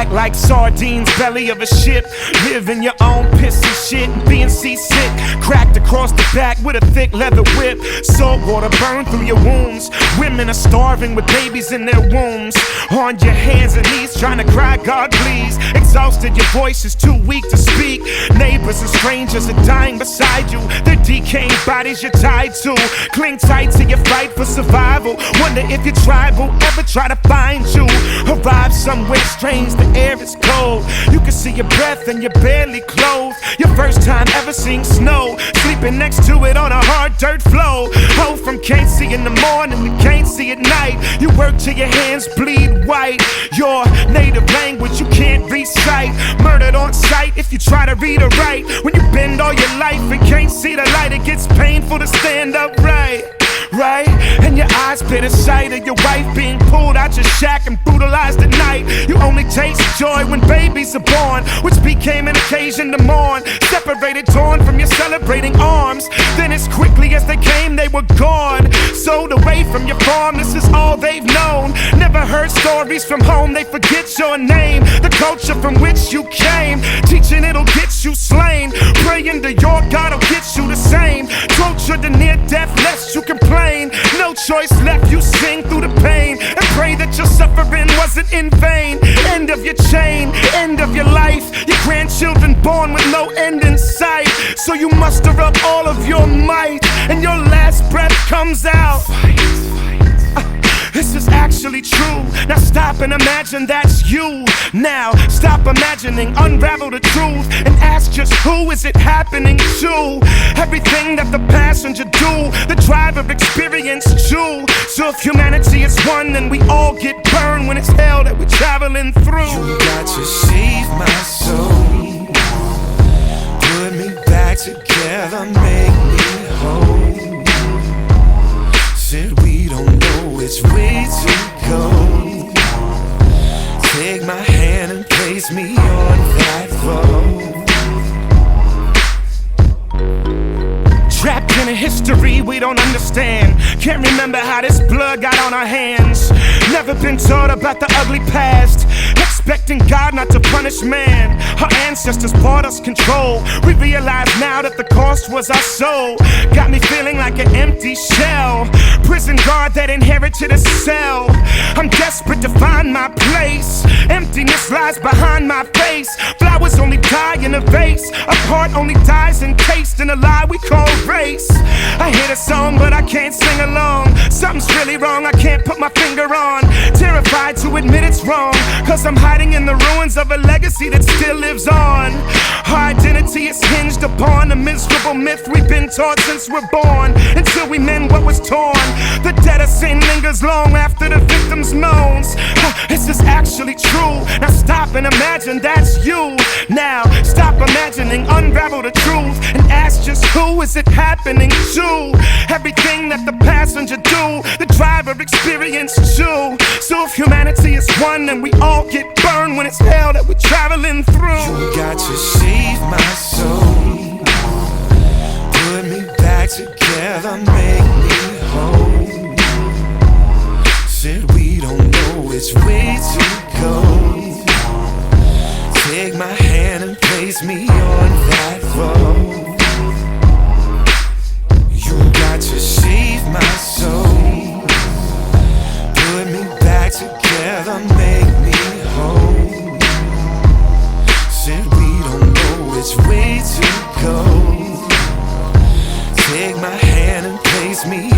Packed like sardines, belly of a ship. Live in your own piss and shit, being seasick. Cracked across the back with a thick leather whip. Salt water burn through your wounds. Women are starving with babies in their wombs. On your hands and knees trying to cry, God please. Exhausted, your voice is too weak to speak. Neighbors and strangers are dying beside you. Their decaying bodies you're tied to. Cling tight to your fight for survival. Wonder if your tribe will ever try to find you. Arrive somewhere strange, the air is cold. You can see your breath and you're barely clothed. Your first time ever seeing snow. Sleeping next to it on a hard dirt floor. Ho from can't see in the morning to can't see at night. You work till your hands bleed white. Your native language you can't recite. Murdered on sight if you try to read or write. When you bend all your life and can't see the light, it gets painful to stand upright. Right? And your eyes pit a sight of your wife being pulled out your shack and brutalized at night. You only taste joy when babies are born, which became an occasion to mourn. Separated, torn from your celebrating arms. Then as quickly as they came, they were gone. Sold away from your farm, this is all they've known. Never heard stories from home, they forget your name. The culture from which you came, teaching it'll get you slain. Praying to your God will get you the same. Tortured to near death lest you complain. No choice left, you sing through the pain and pray that your suffering wasn't in vain. End of your chain, end of your life. Your grandchildren born with no end in sight. So you muster up all of your might and your last breath comes out. This is actually true. Now stop and imagine that's you. Now stop imagining, unravel the truth and ask just who is it happening to? Everything that the passenger do, the driver experienced too. So if humanity is one, then we all get burned when it's hell that we're traveling through. You got to save my soul. Put me back together, make me whole. Said we don't know which way to go. Take my hand and place me on that road. Trapped in a history we don't understand. Can't remember how this blood got on our hands. Never been taught about the ugly past. Expecting God not to punish man. Our ancestors bought us control. We realize now that the cost was our soul. Got me feeling like an empty shell. Prison guard that inherited a cell. I'm desperate to find my place. Emptiness lies behind my face. Flowers only die in a vase. A heart only dies encased in a lie we call race. I hear the song but I can't sing along. Something's really wrong, I can't put my finger on. Terrified to admit it's wrong, cause I'm hiding in the ruins of a legacy that still lives on. Our identity is hinged upon a miserable myth we've been taught since we're born. Until we mend what was torn, the debt of sin lingers long after the victim's moans. This is actually true. Now stop and imagine that's you. Now stop imagining, unravel the truth and ask just who is it happening to? Everything that the passenger do, the driver experienced too. So if humanity is one, then we all get burned when it's hell that we're traveling through. You got to save my soul. Put me back together, make me whole. Said we don't know which way to go. Take my hand and place me on that road. You got to save my soul. Put me back together, make me whole. Said we don't know which way to go. Take my hand and place me